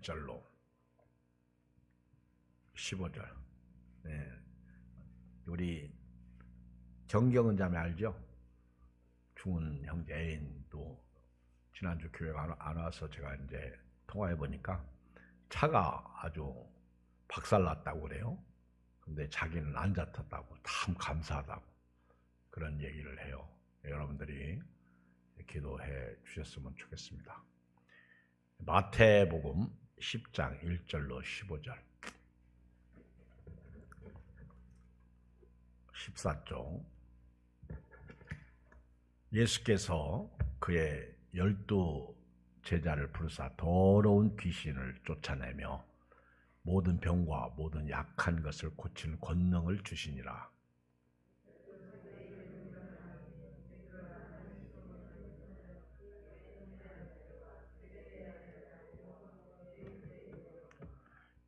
1절로 15절. 네. 우리 정경은 자매 알죠? 중은 형제 애인도 지난주 교회가 안 와서 제가 이제 통화해 보니까 차가 아주 박살났다고 그래요. 근데 자기는 안 다쳤다고, 참 감사하다고 그런 얘기를 해요. 여러분들이 기도해 주셨으면 좋겠습니다. 마태복음 10장 1절로 15절 14쪽. 예수께서 그의 12 제자를 부르사 더러운 귀신을 쫓아내며 모든 병과 모든 약한 것을 고치는 권능을 주시니라.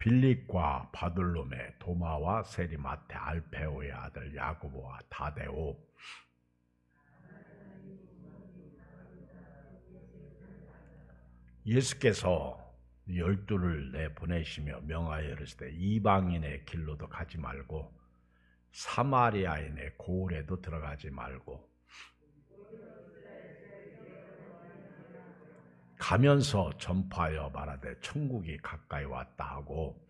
빌립과 바돌로메, 도마와 세리마테, 알페오의 아들 야고보와 다데오. 예수께서 12를 내보내시며 명하여 이르시되 이방인의 길로도 가지 말고 사마리아인의 고을에도 들어가지 말고 가면서 전파하여 말하되 천국이 가까이 왔다 하고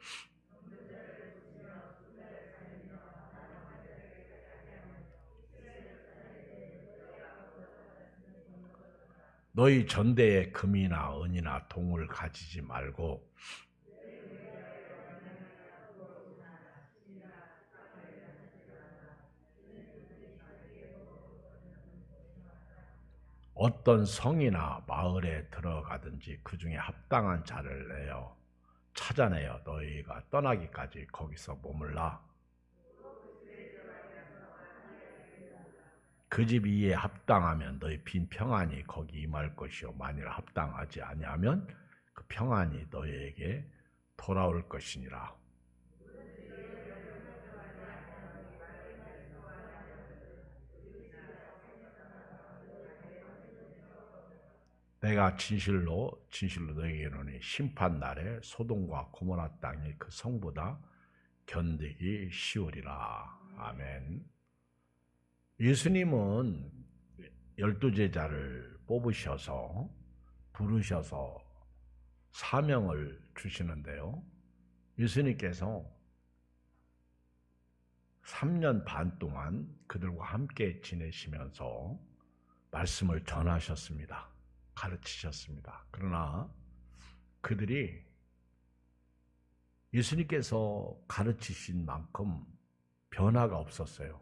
너희 전대에 금이나 은이나 동을 가지지 말고 어떤 성이나 마을에 들어가든지 그 중에 합당한 자를 내어 찾아내어 너희가 떠나기까지 거기서 머물라. 그 집 이에 합당하면 너희 빈 평안이 거기 임할 것이요 만일 합당하지 아니하면 그 평안이 너희에게 돌아올 것이니라. 내가 진실로 너희에게 이르노니 심판 날에 소돔과 고모라 땅이 그 성보다 견디기 쉬우리라. 아멘. 예수님은 12 제자를 뽑으셔서 부르셔서 사명을 주시는데요. 예수님께서 3년 반 동안 그들과 함께 지내시면서 말씀을 전하셨습니다. 가르치셨습니다. 그러나 그들이 예수님께서 가르치신 만큼 변화가 없었어요.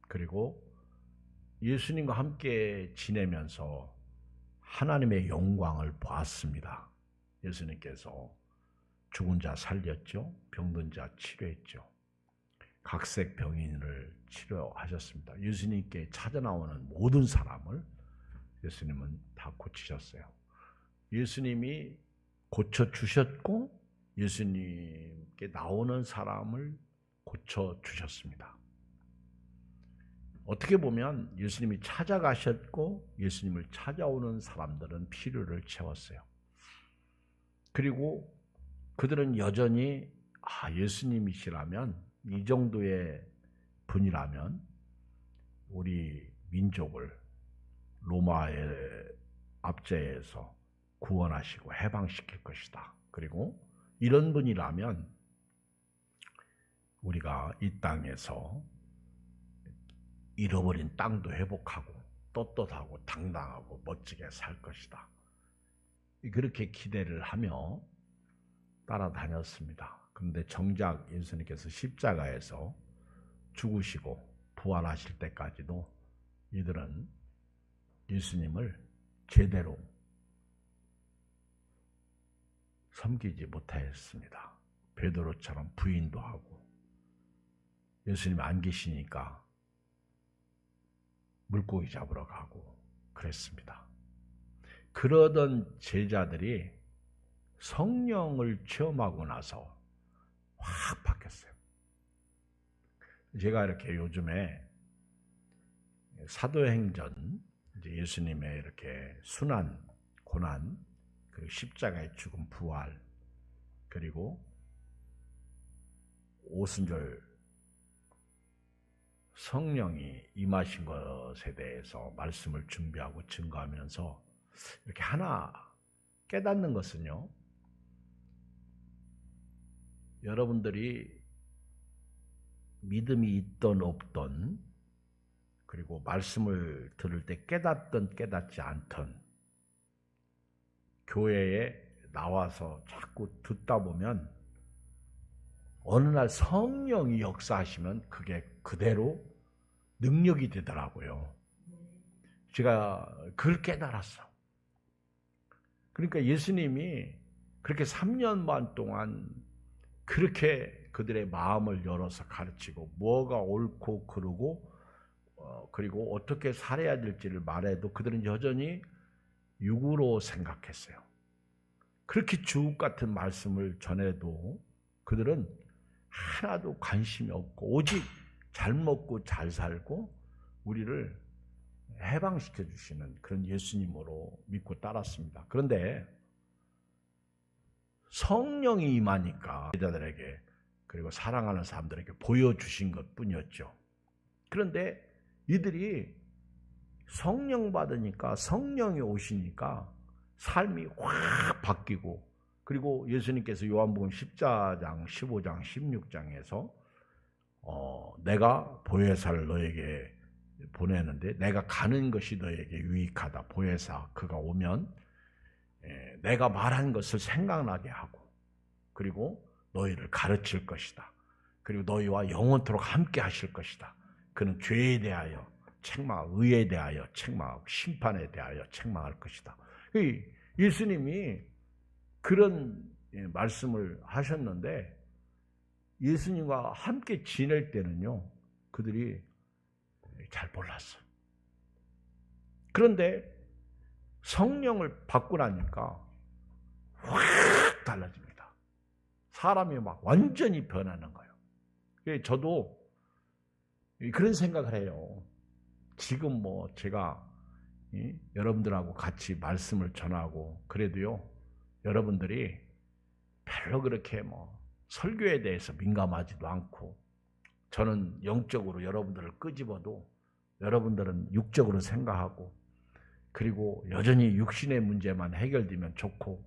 그리고 예수님과 함께 지내면서 하나님의 영광을 보았습니다. 예수님께서 죽은 자 살렸죠. 병든 자 치료했죠. 각색 병인을 치료하셨습니다. 예수님께 찾아 나오는 모든 사람을 예수님은 다 고치셨어요. 예수님이 고쳐주셨고 예수님께 나오는 사람을 고쳐주셨습니다. 어떻게 보면 예수님이 찾아가셨고 예수님을 찾아오는 사람들은 필요를 채웠어요. 그리고 그들은 여전히 예수님이시라면, 이 정도의 분이라면 우리 민족을 로마의 압제에서 구원하시고 해방시킬 것이다. 그리고 이런 분이라면 우리가 이 땅에서 잃어버린 땅도 회복하고 떳떳하고 당당하고 멋지게 살 것이다. 그렇게 기대를 하며 따라다녔습니다. 그런데 정작 예수님께서 십자가에서 죽으시고 부활하실 때까지도 이들은 예수님을 제대로 섬기지 못했습니다. 베드로처럼 부인도 하고 예수님 안 계시니까 물고기 잡으러 가고 그랬습니다. 그러던 제자들이 성령을 체험하고 나서 확 바뀌었어요. 제가 이렇게 요즘에 사도행전, 이제 예수님의 이렇게 순환, 고난, 그리고 십자가의 죽음, 부활, 그리고 오순절 성령이 임하신 것에 대해서 말씀을 준비하고 증거하면서 이렇게 하나 깨닫는 것은요, 여러분들이 믿음이 있던 없던, 그리고 말씀을 들을 때 깨닫던 깨닫지 않던, 교회에 나와서 자꾸 듣다 보면 어느 날 성령이 역사하시면 그게 그대로 능력이 되더라고요. 제가 그걸 깨달았어. 그러니까 예수님이 그렇게 3년 반 동안 그렇게 그들의 마음을 열어서 가르치고 뭐가 옳고 그르고 그리고 어떻게 살아야 될지를 말해도 그들은 여전히 육으로 생각했어요. 그렇게 주옥 같은 말씀을 전해도 그들은 하나도 관심이 없고 오직 잘 먹고 잘 살고 우리를 해방시켜 주시는 그런 예수님으로 믿고 따랐습니다. 그런데 성령이 임하니까 제자들에게 그리고 사랑하는 사람들에게 보여주신 것뿐이었죠. 그런데 이들이 성령 받으니까, 성령이 오시니까 삶이 확 바뀌고, 그리고 예수님께서 요한복음 14장, 15장, 16장에서 내가 보혜사를 너에게 보내는데 내가 가는 것이 너에게 유익하다. 보혜사 그가 오면 내가 말한 것을 생각나게 하고, 그리고 너희를 가르칠 것이다. 그리고 너희와 영원토록 함께 하실 것이다. 그는 죄에 대하여 책망하고 의에 대하여 책망하고 심판에 대하여 책망할 것이다. 예수님이 그런 말씀을 하셨는데 예수님과 함께 지낼 때는요, 그들이 잘 몰랐어요. 그런데 성령을 받고 나니까 확 달라집니다. 사람이 막 완전히 변하는 거예요. 저도 그런 생각을 해요. 지금 뭐 제가 여러분들하고 같이 말씀을 전하고 그래도요, 여러분들이 별로 그렇게 뭐 설교에 대해서 민감하지도 않고, 저는 영적으로 여러분들을 끄집어도 여러분들은 육적으로 생각하고, 그리고 여전히 육신의 문제만 해결되면 좋고,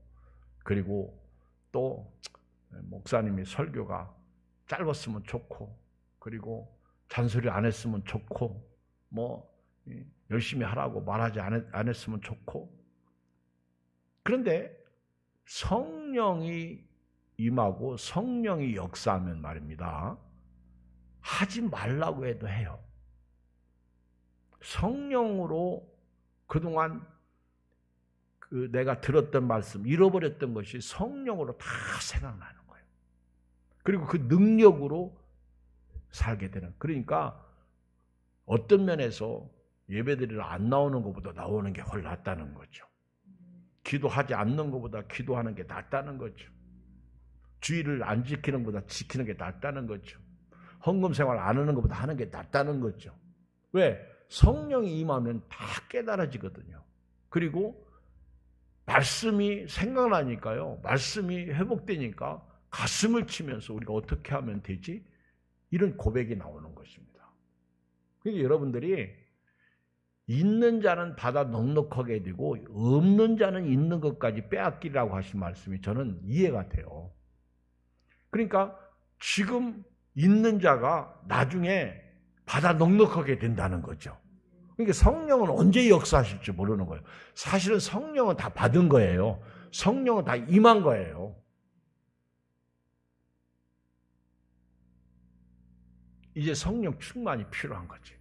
그리고 또 목사님이 설교가 짧았으면 좋고, 그리고 잔소리 안 했으면 좋고, 뭐 열심히 하라고 말하지 않았으면 좋고. 그런데 성령이 임하고 성령이 역사하면 말입니다, 하지 말라고 해도 해요. 성령으로 그동안 내가 들었던 말씀, 잃어버렸던 것이 성령으로 다 생각나는 거예요. 그리고 그 능력으로 살게 되는. 그러니까 어떤 면에서 예배드리러 안 나오는 것보다 나오는 게 훨 낫다는 거죠. 기도하지 않는 것보다 기도하는 게 낫다는 거죠. 주의를 안 지키는 것보다 지키는 게 낫다는 거죠. 헌금 생활 안 하는 것보다 하는 게 낫다는 거죠. 왜? 성령이 임하면 다 깨달아지거든요. 그리고 말씀이 생각나니까요, 말씀이 회복되니까 가슴을 치면서 우리가 어떻게 하면 되지? 이런 고백이 나오는 것입니다. 그러니까 여러분들이 있는 자는 받아 넉넉하게 되고 없는 자는 있는 것까지 빼앗기라고 하신 말씀이 저는 이해가 돼요. 그러니까 지금 있는 자가 나중에 받아 넉넉하게 된다는 거죠. 그러니까 성령은 언제 역사하실지 모르는 거예요. 사실은 성령은 다 받은 거예요. 성령은 다 임한 거예요. 이제 성령 충만이 필요한 거지.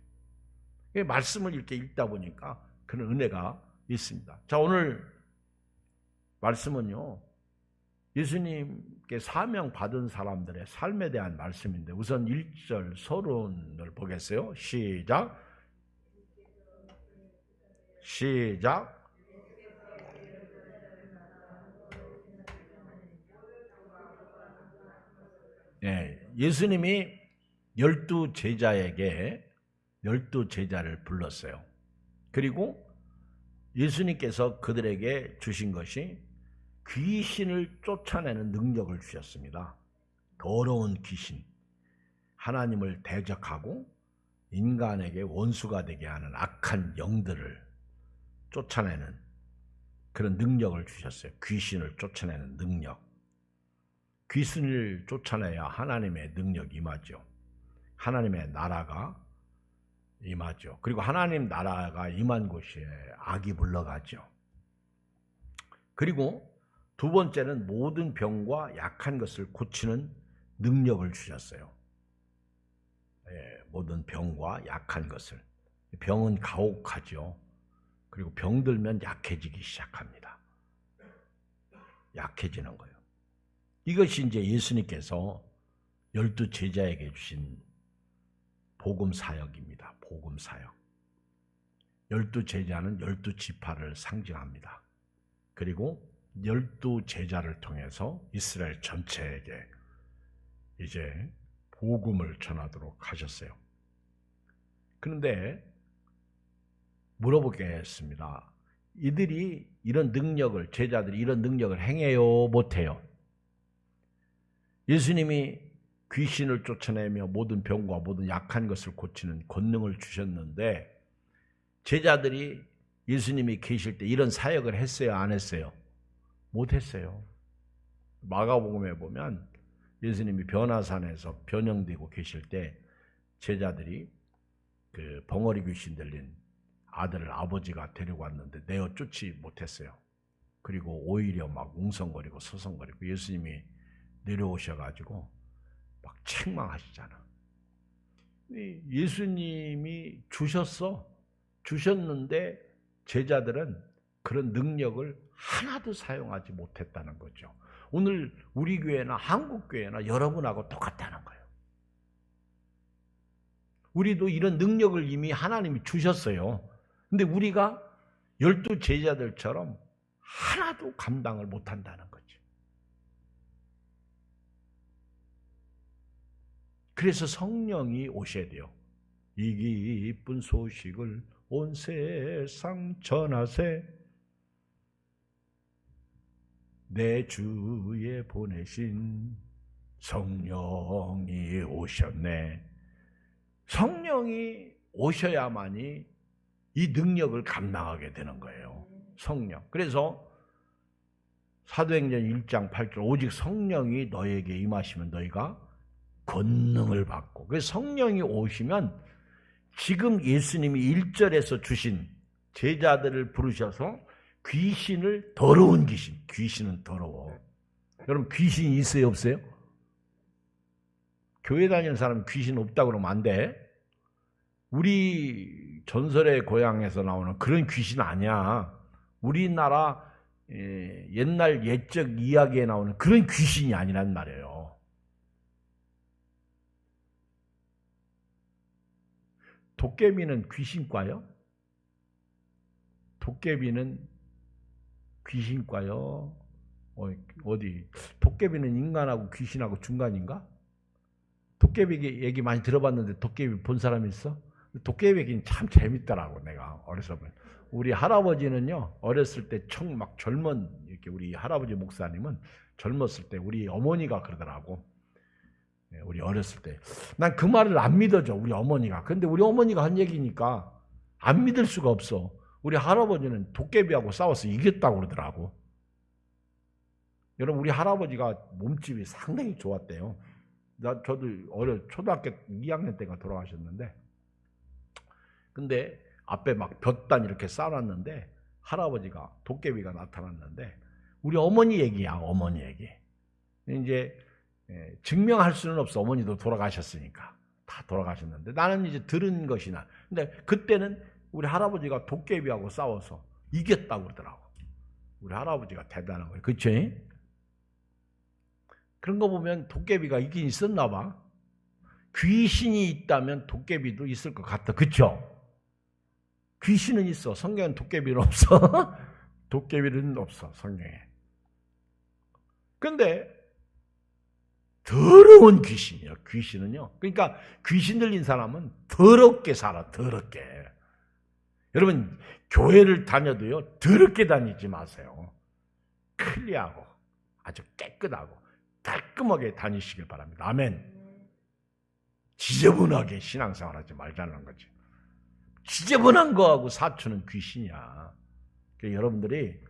말씀을 이렇게 읽다 보니까 그런 은혜가 있습니다. 자, 오늘 말씀은요, 예수님께 사명 받은 사람들의 삶에 대한 말씀인데, 우선 1절 서론을 보겠어요. 시작. 네, 예수님이 12제자에게 12제자를 불렀어요. 그리고 예수님께서 그들에게 주신 것이 귀신을 쫓아내는 능력을 주셨습니다. 더러운 귀신, 하나님을 대적하고 인간에게 원수가 되게 하는 악한 영들을 쫓아내는 그런 능력을 주셨어요. 귀신을 쫓아내는 능력. 귀신을 쫓아내야 하나님의 능력이 임하죠. 하나님의 나라가 임하죠. 그리고 하나님 나라가 임한 곳에 악이 물러가죠. 그리고 두 번째는 모든 병과 약한 것을 고치는 능력을 주셨어요. 모든 병과 약한 것을. 병은 가혹하죠. 그리고 병들면 약해지기 시작합니다. 약해지는 거예요. 이것이 이제 예수님께서 12 제자에게 주신 복음 사역입니다. 복음 사역. 12 제자는 12 지파를 상징합니다. 그리고 12 제자를 통해서 이스라엘 전체에게 이제 복음을 전하도록 하셨어요. 그런데 물어보겠습니다. 이들이 이런 능력을, 제자들이 이런 능력을 행해요, 못해요? 예수님이 귀신을 쫓아내며 모든 병과 모든 약한 것을 고치는 권능을 주셨는데 제자들이 예수님이 계실 때 이런 사역을 했어요, 안 했어요? 못했어요. 마가복음에 보면 예수님이 변화산에서 변형되고 계실 때 제자들이 그 벙어리 귀신 들린 아들을 아버지가 데리고 왔는데 내어 쫓지 못했어요. 그리고 오히려 막 웅성거리고 서성거리고 예수님이 내려오셔가지고 막 책망하시잖아. 예수님이 주셨는데 제자들은 그런 능력을 하나도 사용하지 못했다는 거죠. 오늘 우리 교회나 한국 교회나 여러분하고 똑같다는 거예요. 우리도 이런 능력을 이미 하나님이 주셨어요. 근데 우리가 12 제자들처럼 하나도 감당을 못한다는 거죠. 그래서 성령이 오셔야 돼요. 이 기쁜 소식을 온 세상 전하세. 내 주에 보내신 성령이 오셨네. 성령이 오셔야만이 이 능력을 감당하게 되는 거예요. 성령. 그래서 사도행전 1장 8절 오직 성령이 너에게 임하시면 너희가 권능을 받고, 그래서 성령이 오시면 지금 예수님이 1절에서 주신 제자들을 부르셔서 귀신을, 더러운 귀신은 더러워. 여러분 귀신이 있어요, 없어요? 교회 다니는 사람 귀신 없다고 그러면 안 돼. 우리 전설의 고향에서 나오는 그런 귀신 아니야. 우리나라 옛날 옛적 이야기에 나오는 그런 귀신이 아니란 말이에요. 도깨비는 귀신과요? 도깨비는 귀신과요? 어디? 도깨비는 인간하고 귀신하고 중간인가? 도깨비 얘기 많이 들어봤는데 도깨비 본 사람 있어? 도깨비 얘기는 참 재밌더라고. 내가 어렸을 때 우리 할아버지는요 어렸을 때 막 젊은, 이렇게 우리 할아버지 목사님은 젊었을 때 우리 어머니가 그러더라고. 우리 어렸을 때 난 그 말을 안 믿어져, 우리 어머니가. 근데 우리 어머니가 한 얘기니까 안 믿을 수가 없어. 우리 할아버지는 도깨비하고 싸워서 이겼다고 그러더라고. 여러분 우리 할아버지가 몸집이 상당히 좋았대요. 저도 초등학교 2학년 때가 돌아가셨는데, 근데 앞에 막 볕단 이렇게 쌓아놨는데 할아버지가, 도깨비가 나타났는데, 우리 어머니 얘기야, 어머니 얘기. 이제 증명할 수는 없어. 어머니도 돌아가셨으니까. 다 돌아가셨는데 나는 이제 들은 것이나. 근데 그때는 우리 할아버지가 도깨비하고 싸워서 이겼다고 그러더라고. 우리 할아버지가 대단한 거예요. 그쵸? 그런 거 보면 도깨비가 있긴 있었나 봐. 귀신이 있다면 도깨비도 있을 것 같다. 그쵸? 귀신은 있어. 성경엔 도깨비는 없어. 도깨비는 없어, 성경에. 근데 더러운 귀신이요. 귀신은요. 그러니까 귀신 들린 사람은 더럽게 살아. 더럽게. 여러분 교회를 다녀도요 더럽게 다니지 마세요. 클리어하고 아주 깨끗하고 깔끔하게 다니시길 바랍니다. 아멘. 지저분하게 신앙생활하지 말자는 거지. 지저분한 거하고 사투는 귀신이야. 그러니까 여러분들이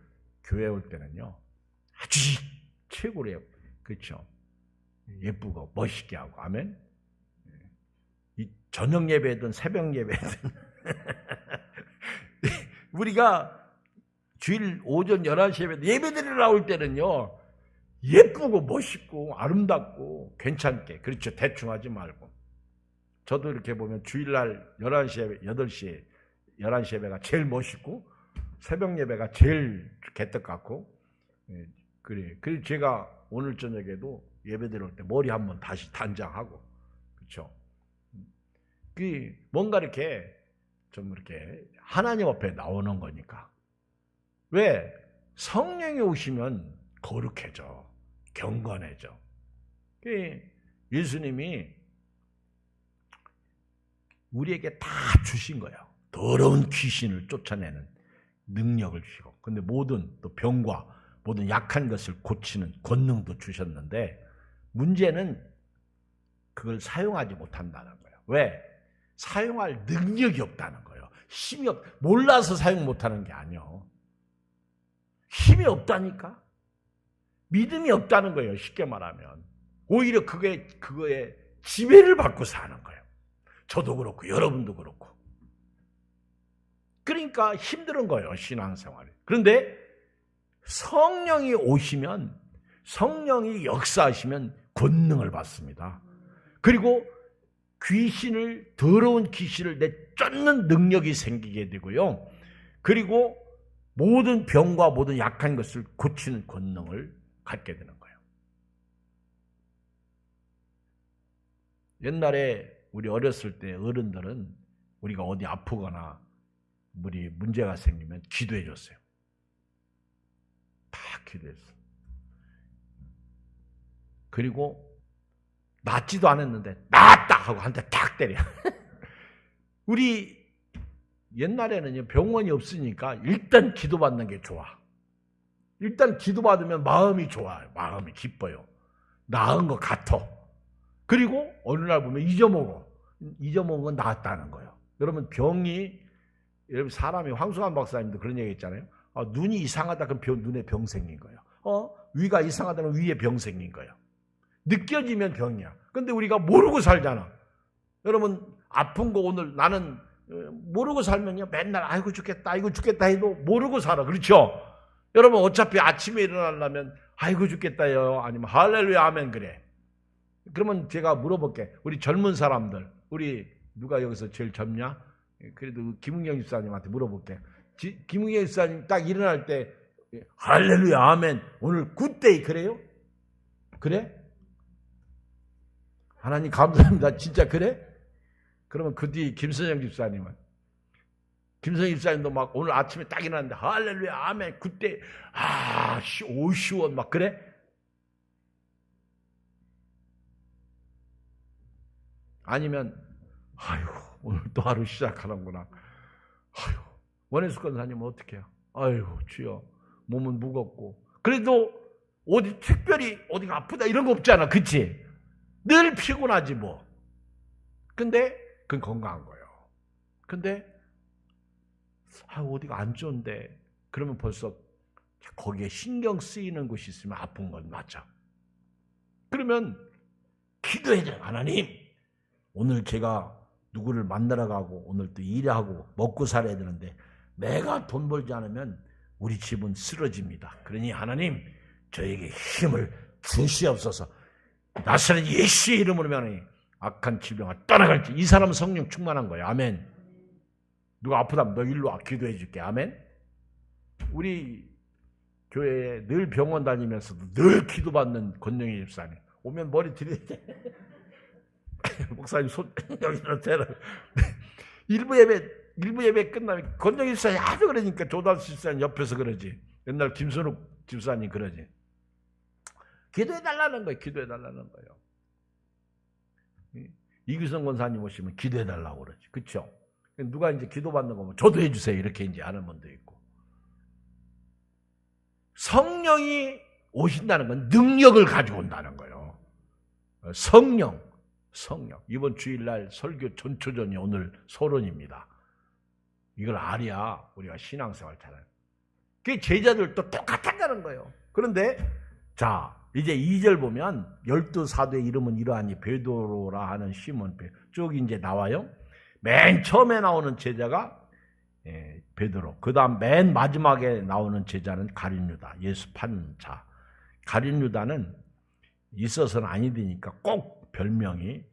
교회 올 때는요, 아주 최고로 그렇죠. 예쁘고 멋있게 하고, 아멘. 이 저녁 예배든 새벽 예배든 우리가 주일 오전 11시 예배드리러 나올 때는요, 예쁘고 멋있고 아름답고 괜찮게, 그렇죠. 대충 하지 말고. 저도 이렇게 보면 주일날 11시 예배, 8시에 11시 예배가 제일 멋있고 새벽 예배가 제일 개떡 같고, 그래. 그리고 제가 오늘 저녁에도 예배 드릴 때 머리 한번 다시 단장하고, 그렇죠. 그 뭔가 이렇게 좀 이렇게 하나님 앞에 나오는 거니까. 왜? 성령이 오시면 거룩해져, 경건해져. 예수님이 우리에게 다 주신 거예요. 더러운 귀신을 쫓아내는 능력을 주시고, 근데 모든 또 병과 모든 약한 것을 고치는 권능도 주셨는데, 문제는 그걸 사용하지 못한다는 거예요. 왜? 사용할 능력이 없다는 거예요. 힘이 몰라서 사용 못하는 게 아니에요. 힘이 없다니까? 믿음이 없다는 거예요. 쉽게 말하면. 오히려 그거에 지배를 받고 사는 거예요. 저도 그렇고 여러분도 그렇고. 그러니까 힘든 거예요, 신앙생활이. 그런데 성령이 오시면, 성령이 역사하시면 권능을 받습니다. 그리고 더러운 귀신을 내쫓는 능력이 생기게 되고요. 그리고 모든 병과 모든 약한 것을 고치는 권능을 갖게 되는 거예요. 옛날에 우리 어렸을 때 어른들은 우리가 어디 아프거나 우리 문제가 생기면 기도해 줬어요. 다 기도했어. 그리고 낫지도 않았는데 낫다 하고 한 대 탁 때려. 우리 옛날에는 병원이 없으니까 일단 기도받는 게 좋아. 일단 기도받으면 마음이 좋아요. 마음이 기뻐요. 나은 것 같아. 그리고 어느 날 보면 잊어먹어. 잊어먹은 건 나았다는 거예요. 여러분 여러분 사람이 황수환 박사님도 그런 얘기 했잖아요. 눈이 이상하다 그럼 눈에 병 생긴 거예요. 위가 이상하다면 위에 병 생긴 거예요. 느껴지면 병이야. 근데 우리가 모르고 살잖아. 여러분 아픈 거 오늘 나는 모르고 살면요 맨날 아이고 죽겠다 해도 모르고 살아. 그렇죠? 여러분 어차피 아침에 일어나려면 아이고 죽겠다요 아니면 할렐루야 아멘 그래. 그러면 제가 물어볼게. 우리 젊은 사람들, 우리 누가 여기서 제일 젊냐? 그래도 김은경 집사님한테 물어볼게. 김은경 집사님 딱 일어날 때 할렐루야 아멘 오늘 굿데이 그래요? 그래? 하나님 감사합니다. 진짜 그래? 그러면 그 뒤 김선영 집사님은? 김선영 집사님도 막 오늘 아침에 딱 일어났는데 할렐루야 아멘 굿데이 오시원 막 그래? 아니면 아유 오늘 또 하루 시작하는구나. 아유 원혜숙 권사님은 어떻게 해요? 아유 주여 몸은 무겁고 그래도 어디 특별히 어디가 아프다 이런 거 없잖아. 그치? 늘 피곤하지 뭐. 근데 그건 건강한 거예요. 근데 어디가 안 좋은데 그러면 벌써 거기에 신경 쓰이는 곳이 있으면 아픈 건 맞아. 그러면 기도해야 돼요. 하나님 오늘 제가 누구를 만나러 가고 오늘 또 일하고 먹고 살아야 되는데 내가 돈 벌지 않으면 우리 집은 쓰러집니다. 그러니 하나님 저에게 힘을 주시옵소서. 나사렛 예수의 이름으로 명하니 악한 질병을 떠나갈지. 이 사람은 성령 충만한 거예요. 아멘. 누가 아프다면 너 일로 와 기도해 줄게. 아멘. 우리 교회에 늘 병원 다니면서도 늘 기도받는 권영희 집사님 오면 머리 들이대. 목사님 손 여기로 대라. 일부 예배 끝나면 권영희 집사님 아주 그러니까 조달수 집사님 옆에서 그러지. 옛날 김선욱 집사님 그러지. 기도해달라는 거예요. 기도해달라는 거예요. 이규성 권사님 오시면 기도해달라고 그러지. 그렇죠? 누가 이제 기도받는 거면 저도 해주세요. 이렇게 이제 하는 분도 있고. 성령이 오신다는 건 능력을 가지고 온다는 거예요. 성령. 이번 주일날 설교 전초전이 오늘 소론입니다. 이걸 알아야 우리가 신앙생활 잘해요. 그게 제자들도 똑같다는 거예요. 그런데 자, 이제 2절 보면 12사도의 이름은 이러하니 베드로라 하는 시몬 쭉 이제 나와요. 맨 처음에 나오는 제자가 베드로. 그다음 맨 마지막에 나오는 제자는 가룟 유다. 예수 판 자. 가룟 유다는 있어서는 아니 되니까 꼭 별명이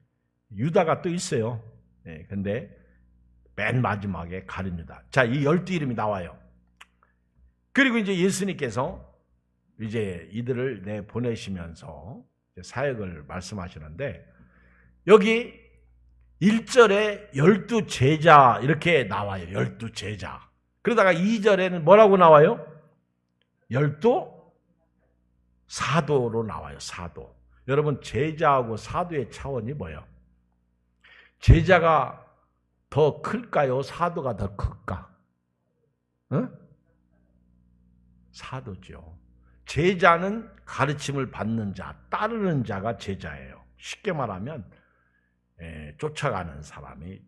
유다가 또 있어요. 근데 맨 마지막에 가룟 유다. 자, 이 12 이름이 나와요. 그리고 이제 예수님께서 이제 이들을 보내시면서 사역을 말씀하시는데 여기 1절에 12 제자 이렇게 나와요. 12 제자. 그러다가 2절에는 뭐라고 나와요? 12 사도로 나와요. 사도. 여러분 제자하고 사도의 차원이 뭐예요? 제자가 더 클까요? 사도가 더 클까? 응? 사도죠. 제자는 가르침을 받는 자, 따르는 자가 제자예요. 쉽게 말하면 쫓아가는 사람이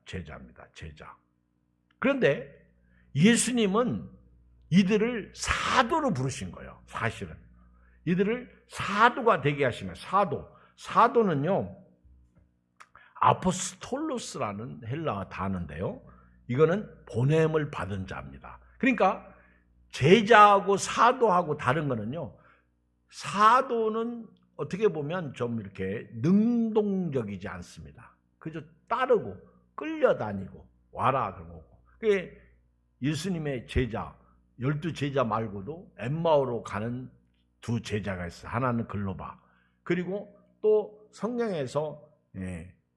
제자입니다. 제자. 그런데 예수님은 이들을 사도로 부르신 거예요. 사실은. 이들을 사도가 되게 하시면 사도는요. 아포스톨로스라는 헬라어 단어인데요. 이거는 보냄을 받은 자입니다. 그러니까 제자하고 사도하고 다른 거는요. 사도는 어떻게 보면 좀 이렇게 능동적이지 않습니다. 그저 따르고 끌려다니고 와라 그러고. 그게 예수님의 제자 12 제자 말고도 엠마오로 가는 2 제자가 있어요. 하나는 글로바. 그리고 또 성경에서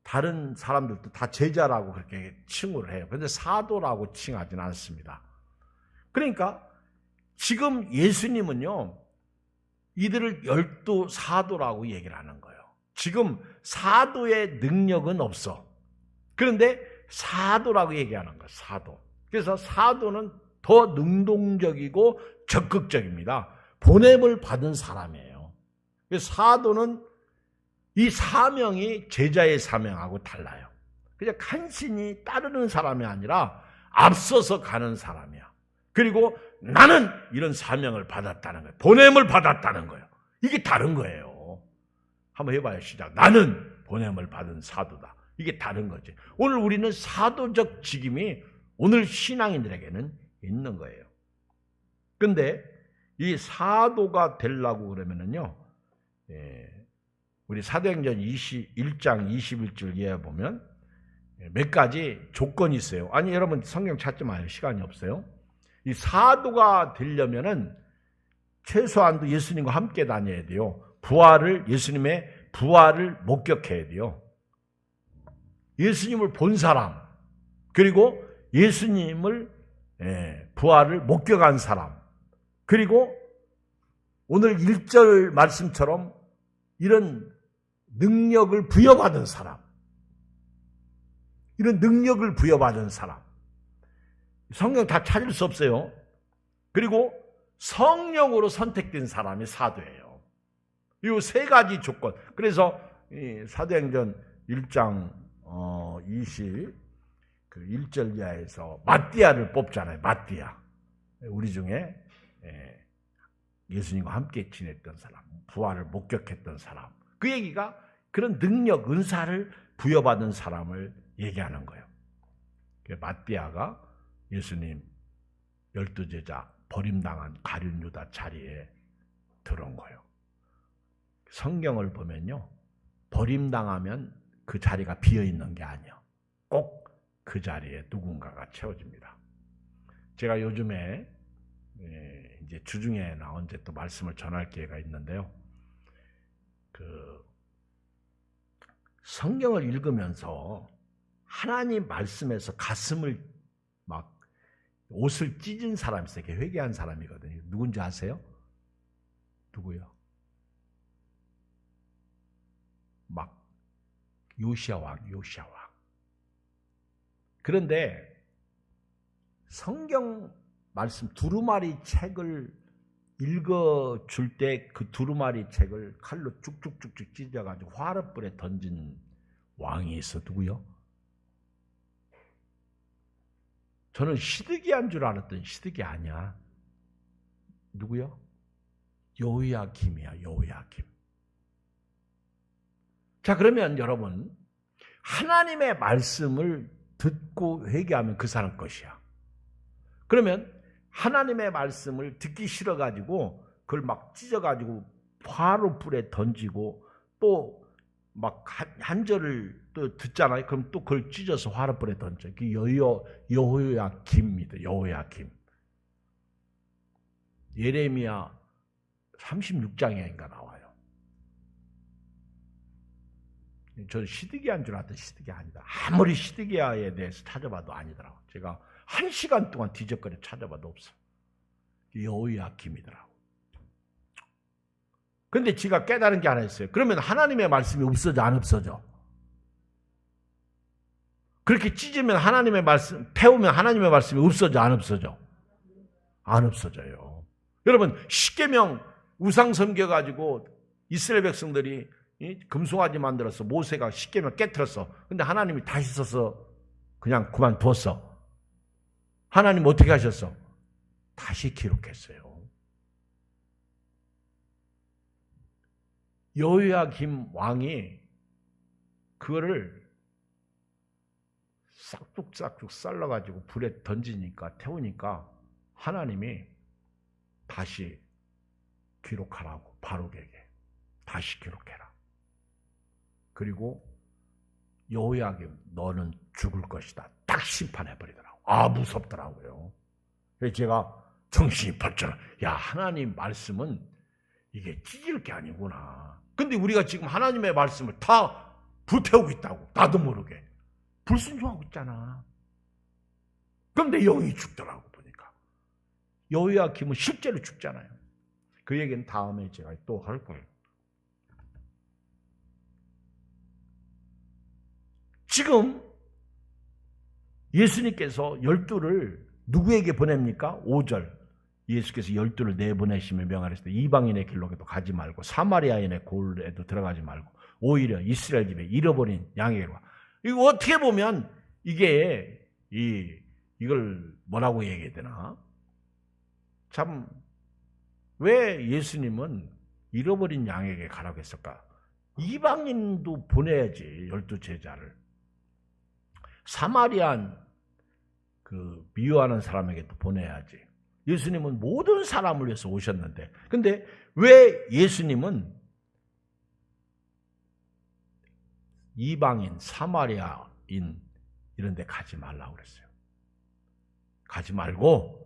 다른 사람들도 다 제자라고 그렇게 칭호를 해요. 그런데 사도라고 칭하지는 않습니다. 그러니까 지금 예수님은요. 이들을 12 사도라고 얘기를 하는 거예요. 지금 사도의 능력은 없어. 그런데 사도라고 얘기하는 거예요. 사도. 그래서 사도는 더 능동적이고 적극적입니다. 보냄을 받은 사람이에요. 그래서 사도는 이 사명이 제자의 사명하고 달라요. 그냥 간신히 따르는 사람이 아니라 앞서서 가는 사람이야. 그리고 나는 이런 사명을 받았다는 거예요. 보냄을 받았다는 거예요. 이게 다른 거예요. 한번 해봐요. 시작. 나는 보냄을 받은 사도다. 이게 다른 거지. 오늘 우리는 사도적 직임이 오늘 신앙인들에게는 있는 거예요. 근데 이 사도가 되려고 그러면은요, 우리 사도행전 1장 21절 이하에 보면 몇 가지 조건이 있어요. 아니, 여러분 성경 찾지 마요. 시간이 없어요. 이 사도가 되려면은 최소한도 예수님과 함께 다녀야 돼요. 예수님의 부활을 목격해야 돼요. 예수님을 본 사람, 그리고 예수님을 부활을 목격한 사람, 그리고 오늘 1절 말씀처럼 이런 능력을 부여받은 사람, 이런 능력을 부여받은 사람, 성경 다 찾을 수 없어요. 그리고 성령으로 선택된 사람이 사도예요. 이 3가지 조건. 그래서 사도행전 1장 1절 이하에서 마띠아를 뽑잖아요. 마띠아. 우리 중에 예수님과 함께 지냈던 사람, 부활을 목격했던 사람. 그 얘기가 그런 능력, 은사를 부여받은 사람을 얘기하는 거예요. 마띠아가 예수님 12 제자 버림당한 가룟 유다 자리에 들어온 거예요. 성경을 보면요, 버림당하면 그 자리가 비어있는 게 아니에요. 꼭 그 자리에 누군가가 채워집니다. 제가 요즘에 이제 주중에나 언제 또 말씀을 전할 기회가 있는데요. 성경을 읽으면서 하나님 말씀에서 가슴을 막 옷을 찢은 사람이 있어요. 회개한 사람이거든요. 누군지 아세요? 누구요? 막 요시야 왕. 그런데 성경 말씀 두루마리 책을 읽어줄 때 그 두루마리 책을 칼로 쭉쭉쭉쭉 찢어가지고 화롯불에 던진 왕이 있어. 누구요? 저는 시드기야인 줄 알았더니 시드기야 아니야. 누구요? 여호야김이야. 여호야김. 자, 그러면 여러분, 하나님의 말씀을 듣고 회개하면 그 사람 것이야. 그러면 하나님의 말씀을 듣기 싫어가지고 그걸 막 찢어가지고 화롯불에 던지고 또 막 한 절을 또 듣잖아요. 그럼 또 그걸 찢어서 화롯불에 던져. 그 여호야김입니다. 여호야김. 예레미야 36장인가 나와요. 저는 시드기야인 줄 알았더니 시드기야 아니다. 아무리 시드기야에 대해서 찾아봐도 아니더라고. 제가 1시간 동안 뒤적거려 찾아봐도 없어. 여호야김이더라고. 근데 지가 깨달은 게 하나 있어요. 그러면 하나님의 말씀이 없어져, 안 없어져? 그렇게 찢으면 하나님의 말씀, 태우면 하나님의 말씀이 없어져, 안 없어져? 안 없어져요. 여러분, 십계명 우상 섬겨가지고 이스라엘 백성들이 금송아지 만들어서 모세가 십계명 깨트렸어. 근데 하나님이 다시 써서 그냥 그만두었어. 하나님 어떻게 하셨어? 다시 기록했어요. 여호야김 왕이 그거를 싹둑싹둑 썰러가지고 불에 던지니까, 태우니까 하나님이 다시 기록하라고, 바룩에게 다시 기록해라. 그리고 여호야김 너는 죽을 것이다. 딱 심판해버리더라고. 아, 무섭더라고요. 그래서 제가 정신이 벌쩍, 야, 하나님 말씀은 이게 찢을 게 아니구나. 근데 우리가 지금 하나님의 말씀을 다 불태우고 있다고. 나도 모르게. 불순종하고 있잖아. 그럼 내 영이 죽더라고 보니까. 여호야김은 실제로 죽잖아요. 그 얘기는 다음에 제가 또 할 거예요. 지금 예수님께서 12를 누구에게 보냅니까? 5절. 예수께서 12를 내보내시며 명하셨을 때 이방인의 길로에도 가지 말고 사마리아인의 골에도 들어가지 말고 오히려 이스라엘 집에 잃어버린 양에게로 와. 이거 어떻게 보면 이게 이걸 뭐라고 얘기해야 되나? 참, 왜 예수님은 잃어버린 양에게 가라고 했을까? 이방인도 보내야지, 12제자를. 사마리안 그 미워하는 사람에게도 보내야지. 예수님은 모든 사람을 위해서 오셨는데, 근데 왜 예수님은 이방인, 사마리아인 이런 데 가지 말라고 그랬어요? 가지 말고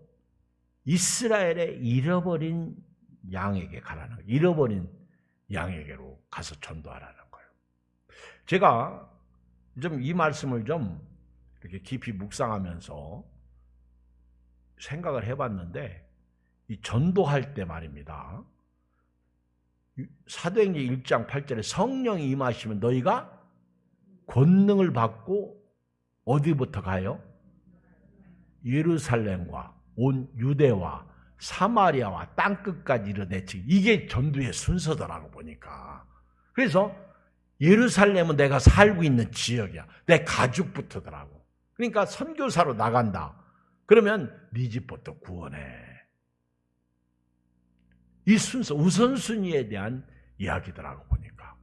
이스라엘의 잃어버린 양에게 가라는 거예요. 잃어버린 양에게로 가서 전도하라는 거예요. 제가 좀 이 말씀을 좀 이렇게 깊이 묵상하면서 생각을 해봤는데, 이 전도할 때 말입니다. 사도행전 1장 8절에 성령이 임하시면 너희가 권능을 받고 어디부터 가요? 예루살렘과 온 유대와 사마리아와 땅끝까지 이르내치. 이게 전도의 순서더라고 보니까. 그래서 예루살렘은 내가 살고 있는 지역이야. 내 가족부터더라고. 그러니까 선교사로 나간다. 그러면 네 집부터 구원해. 이 순서, 우선순위에 대한 이야기더라고 보니까.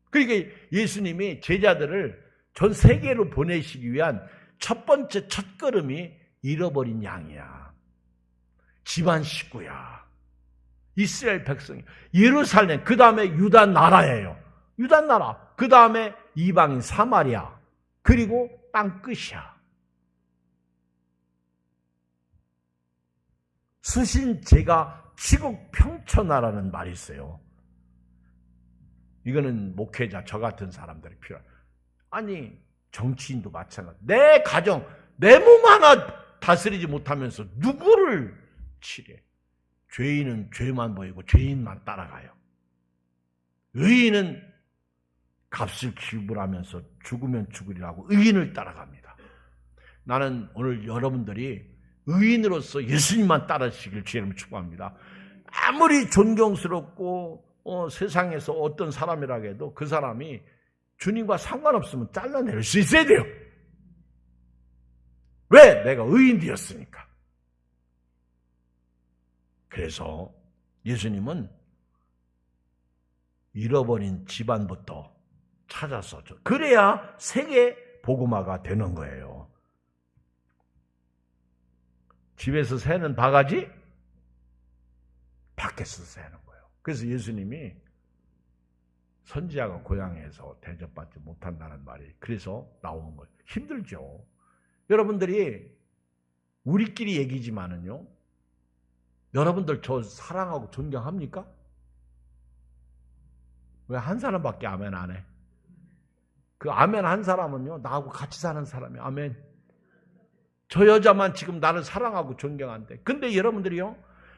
그러니까 예수님이 제자들을 전 세계로 보내시기 위한 첫 번째 첫걸음이 잃어버린 양이야. 집안 식구야. 이스라엘 백성이. 예루살렘, 그 다음에 유다 나라예요. 유다 나라. 그 다음에 이방인 사마리아. 그리고 땅끝이야. 수신제가 치국평천하라는 말이 있어요. 이거는 목회자, 저 같은 사람들이 필요해. 아니, 정치인도 마찬가지. 내 가정, 내 몸 하나 다스리지 못하면서 누구를 치래? 죄인은 죄만 보이고 죄인만 따라가요. 의인은 값을 지불하면서 죽으면 죽으리라고 의인을 따라갑니다. 나는 오늘 여러분들이 의인으로서 예수님만 따르시길 주님을 축복합니다. 아무리 존경스럽고 세상에서 어떤 사람이라 해도 그 사람이 주님과 상관없으면 잘라낼 수 있어야 돼요. 왜? 내가 의인되었으니까. 그래서 예수님은 잃어버린 집안부터 찾아서 그래야 세계 복음화가 되는 거예요. 집에서 새는 바가지 밖에서 새는 거예요. 그래서 예수님이 선지자가 고향에서 대접받지 못한다는 말이 그래서 나오는 거예요. 힘들죠. 여러분들이 우리끼리 얘기지만은요. 여러분들 저 사랑하고 존경합니까? 왜 한 사람밖에 아멘 안 해? 그 아멘 한 사람은요. 나하고 같이 사는 사람이 아멘. 저 여자만 지금 나를 사랑하고 존경한대. 근데 여러분들이요.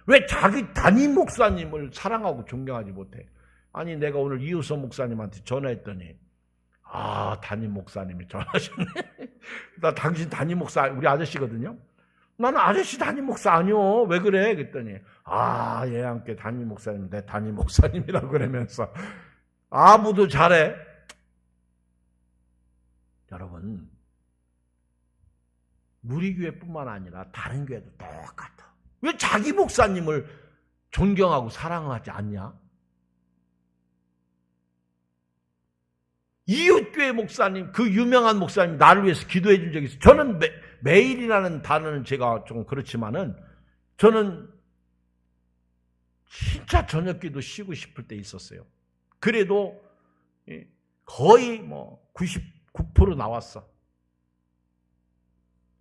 왜 자기 담임 목사님을 사랑하고 존경하지 못해? 아니 내가 오늘 이우서 목사님한테 전화했더니 담임 목사님이 전화하셨네. 나 당신 담임 목사 우리 아저씨거든요. 나는 아저씨 담임 목사 아니요. 왜 그래? 그랬더니 얘한테 담임 목사님 내 담임 목사님이라고 그러면서 아무도 잘해. 여러분 우리 교회뿐만 아니라 다른 교회도 똑같아. 왜 자기 목사님을 존경하고 사랑하지 않냐? 이웃교회 목사님, 그 유명한 목사님 나를 위해서 기도해 준 적이 있어요. 저는 매일이라는 단어는 제가 좀 그렇지만은 저는 진짜 저녁기도 쉬고 싶을 때 있었어요. 그래도 거의 99% 나왔어.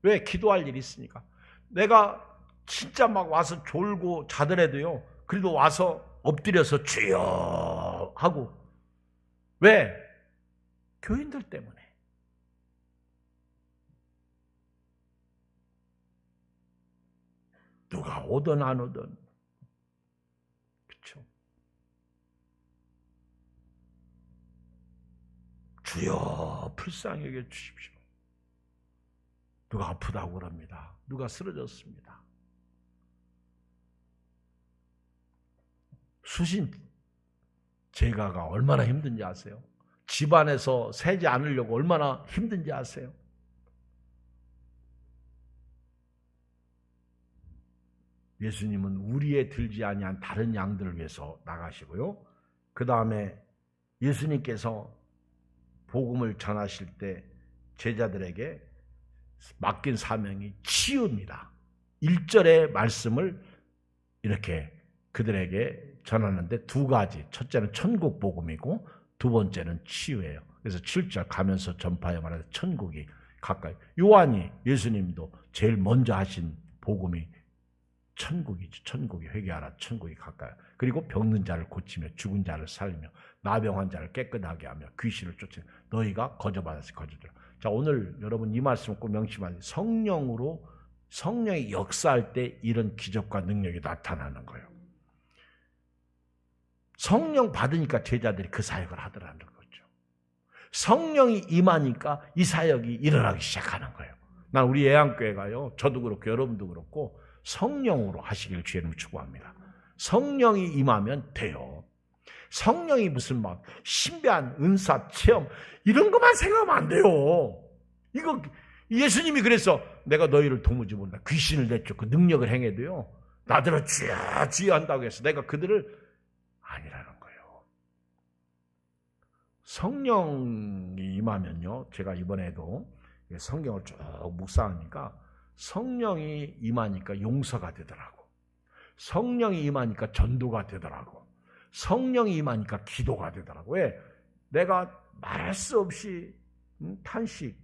왜? 기도할 일이 있으니까. 내가 진짜 막 와서 졸고 자더라도요. 그래도 와서 엎드려서 주여 하고. 왜? 교인들 때문에. 누가 오든 안 오든. 그렇죠? 주여 불쌍히 여겨 주십시오. 누가 아프다고 그럽니다. 누가 쓰러졌습니다. 수신 제가가 얼마나 힘든지 아세요? 집안에서 새지 않으려고 얼마나 힘든지 아세요? 예수님은 우리에 들지 아니한 다른 양들을 위해서 나가시고요. 그 다음에 예수님께서 복음을 전하실 때 제자들에게 맡긴 사명이 치유입니다. 1절의 말씀을 이렇게 그들에게 전하는데 두 가지. 첫째는 천국 복음이고 두 번째는 치유예요. 그래서 7절 가면서 전파해 말하는 천국이 가까이. 요한이 예수님도 제일 먼저 하신 복음이 천국이죠. 천국이 회개하라. 천국이 가까이. 그리고 병든 자를 고치며 죽은 자를 살리며 나병한 자를 깨끗하게 하며 귀신을 쫓으며 너희가 거저받아서 거저주라. 자, 오늘 여러분 이 말씀 꼭 명심하세요. 성령이 역사할 때 이런 기적과 능력이 나타나는 거예요. 성령 받으니까 제자들이 그 사역을 하더라는 거죠. 성령이 임하니까 이 사역이 일어나기 시작하는 거예요. 난 우리 예양교회가요. 저도 그렇고 여러분도 그렇고 성령으로 하시길 주님을 축복합니다. 성령이 임하면 돼요. 성령이 무슨 막 신비한 은사, 체험 이런 것만 생각하면 안 돼요. 이거 예수님이 그래서 내가 너희를 도무지 모른다. 귀신을 내쫓고 능력을 행해도요. 나더러 주여 주여 한다고 해서 내가 그들을 아니라는 거예요. 성령이 임하면요. 제가 이번에도 성경을 쭉 묵상하니까 성령이 임하니까 용서가 되더라고. 성령이 임하니까 전도가 되더라고. 성령이 임하니까 기도가 되더라고. 왜? 내가 말할 수 없이 탄식,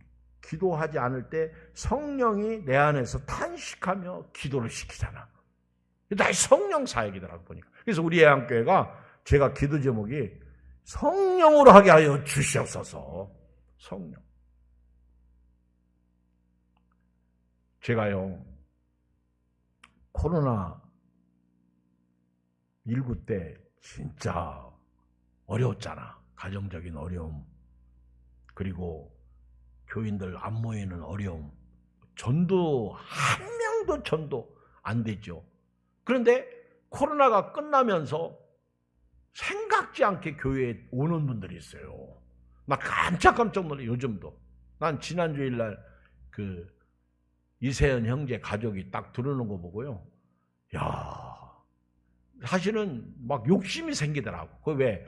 기도하지 않을 때 성령이 내 안에서 탄식하며 기도를 시키잖아. 다 성령 사역이더라고 보니까. 그래서 우리 예양교회가 제가 기도 제목이 성령으로 하게 하여 주시옵소서. 성령. 제가요, 코로나 19 때 진짜 어려웠잖아. 가정적인 어려움. 그리고 교인들 안 모이는 어려움. 전도, 한 명도 전도 안 되죠. 그런데 코로나가 끝나면서 생각지 않게 교회에 오는 분들이 있어요. 나 깜짝 놀래. 요즘도. 난 지난 주일날 그 이세연 형제 가족이 딱 들어오는 거 보고요. 야, 사실은 막 욕심이 생기더라고. 그 왜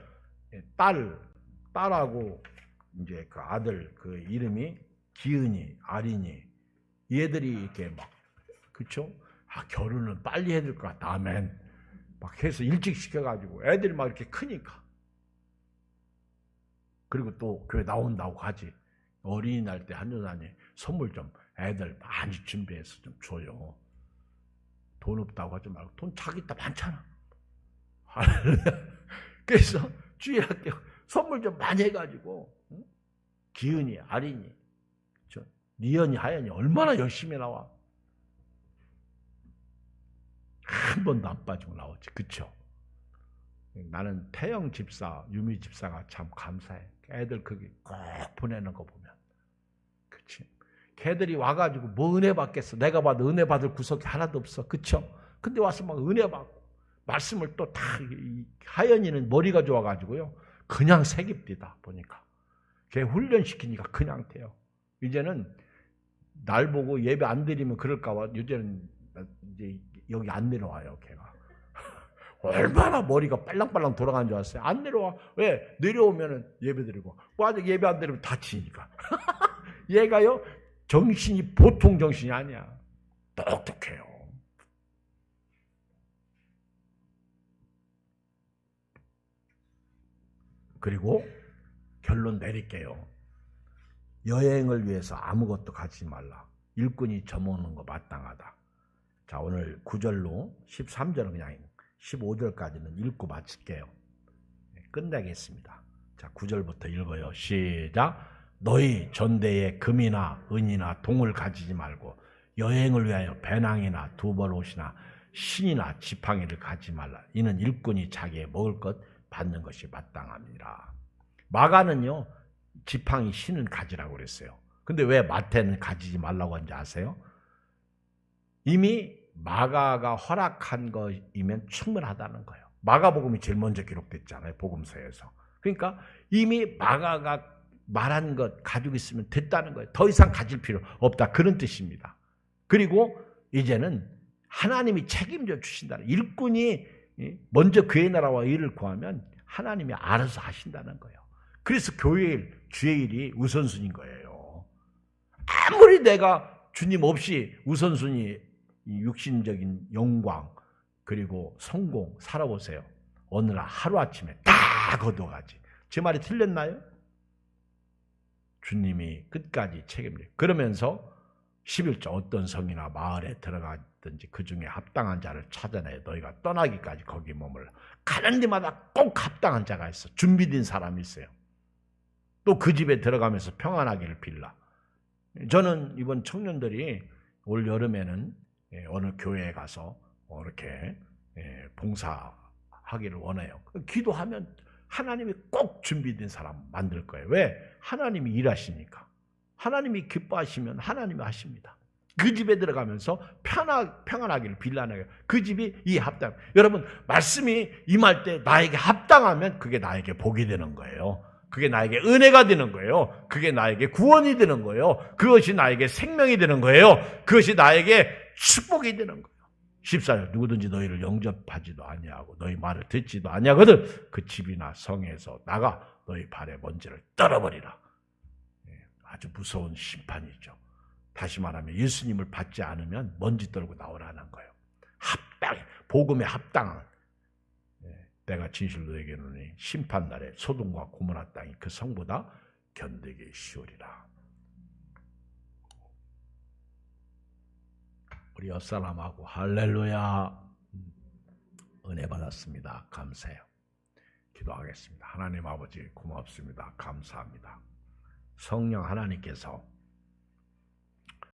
딸하고 이제 그 아들 그 이름이 기은이, 아린이 얘들이 이렇게 막 그쵸? 아, 결혼은 빨리 해야 될 것 같다. 아멘. 막 해서 일찍 시켜가지고 애들이 막 이렇게 크니까. 그리고 또 교회 나온다고 하지. 어린이날 때 한여단이 선물 좀 애들 많이 준비해서 좀 줘요. 돈 없다고 하지 말고 돈 자기 다 많잖아. 그래서 주일학교 선물 좀 많이 해가지고 기은이, 아린이, 니연이, 하연이 얼마나 열심히 나와. 한 번도 안 빠지고 나오지. 그쵸? 나는 태영 집사, 유미 집사가 참 감사해. 애들 거기 꼭 보내는 거 보면. 그치? 걔들이 와가지고 뭐 은혜 받겠어. 내가 봐도 은혜 받을 구석이 하나도 없어. 그쵸? 근데 와서 막 은혜 받고 말씀을 또 다 하연이는 머리가 좋아가지고요. 그냥 새깁디다 보니까. 걔 훈련시키니까 그냥 돼요. 이제는 날 보고 예배 안 드리면 그럴까봐 이제는 이제 여기 안 내려와요. 걔가. 얼마나 머리가 빨랑빨랑 돌아가는 줄 알았어요. 안 내려와. 왜? 내려오면은 예배 드리고. 아직 예배 안 드리면 다치니까. 얘가요. 정신이 보통 정신이 아니야. 똑똑해요. 그리고 결론 내릴게요. 여행을 위해서 아무것도 가지지 말라. 일꾼이 져먹는 거 마땅하다. 자, 오늘 9절로 13절은 그냥 15절까지는 읽고 마칠게요. 끝내겠습니다. 자, 9절부터 읽어요. 시작. 너희 전대에 금이나 은이나 동을 가지지 말고 여행을 위하여 배낭이나 두벌옷이나 신이나 지팡이를 가지지 말라. 이는 일꾼이 자기의 먹을 것 받는 것이 마땅합니다. 마가는요. 지팡이 신은 가지라고 그랬어요. 근데 왜 마태는 가지지 말라고 한지 아세요? 이미 마가가 허락한 것이면 충분하다는 거예요. 마가복음이 제일 먼저 기록됐잖아요. 복음서에서. 그러니까 이미 마가가 말한 것 가지고 있으면 됐다는 거예요. 더 이상 가질 필요 없다. 그런 뜻입니다. 그리고 이제는 하나님이 책임져 주신다는, 일꾼이 먼저 그의 나라와 의를 구하면 하나님이 알아서 하신다는 거예요. 그래서 교회 일, 주의 일이 우선순위인 거예요. 아무리 내가 주님 없이 우선순위, 육신적인 영광 그리고 성공 살아보세요. 어느 날 하루아침에 다 거둬가지. 제 말이 틀렸나요? 주님이 끝까지 책임져요. 그러면서 11절 어떤 성이나 마을에 들어가든지 그 중에 합당한 자를 찾아내 너희가 떠나기까지 거기 머물러. 가는 데마다 꼭 합당한 자가 있어. 준비된 사람이 있어요. 또 그 집에 들어가면서 평안하기를 빌라. 저는 이번 청년들이 올 여름에는 어느 교회에 가서 이렇게 봉사하기를 원해요. 기도하면 하나님이 꼭 준비된 사람 만들 거예요. 왜? 하나님이 일하시니까. 하나님이 기뻐하시면 하나님이 하십니다. 그 집에 들어가면서 평안하기를 빌라는 거예요. 그 집이 이 합당. 여러분, 말씀이 임할 때 나에게 합당하면 그게 나에게 복이 되는 거예요. 그게 나에게 은혜가 되는 거예요. 그게 나에게 구원이 되는 거예요. 그것이 나에게 생명이 되는 거예요. 그것이 나에게 축복이 되는 거예요. 14절 누구든지 너희를 영접하지도 아니하고 너희 말을 듣지도 아니하거든 그 집이나 성에서 나가 너희 발에 먼지를 떨어버리라. 아주 무서운 심판이죠. 다시 말하면 예수님을 받지 않으면 먼지 떨고 나오라는 거예요. 복음에 합당한. 내가 진실로 너에게 이르노니 심판날에 소돔과 고모라 땅이 그 성보다 견디기 쉬우리라. 우리 옆사람하고 할렐루야 은혜 받았습니다. 감사해요. 기도하겠습니다. 하나님 아버지 고맙습니다. 감사합니다. 성령 하나님께서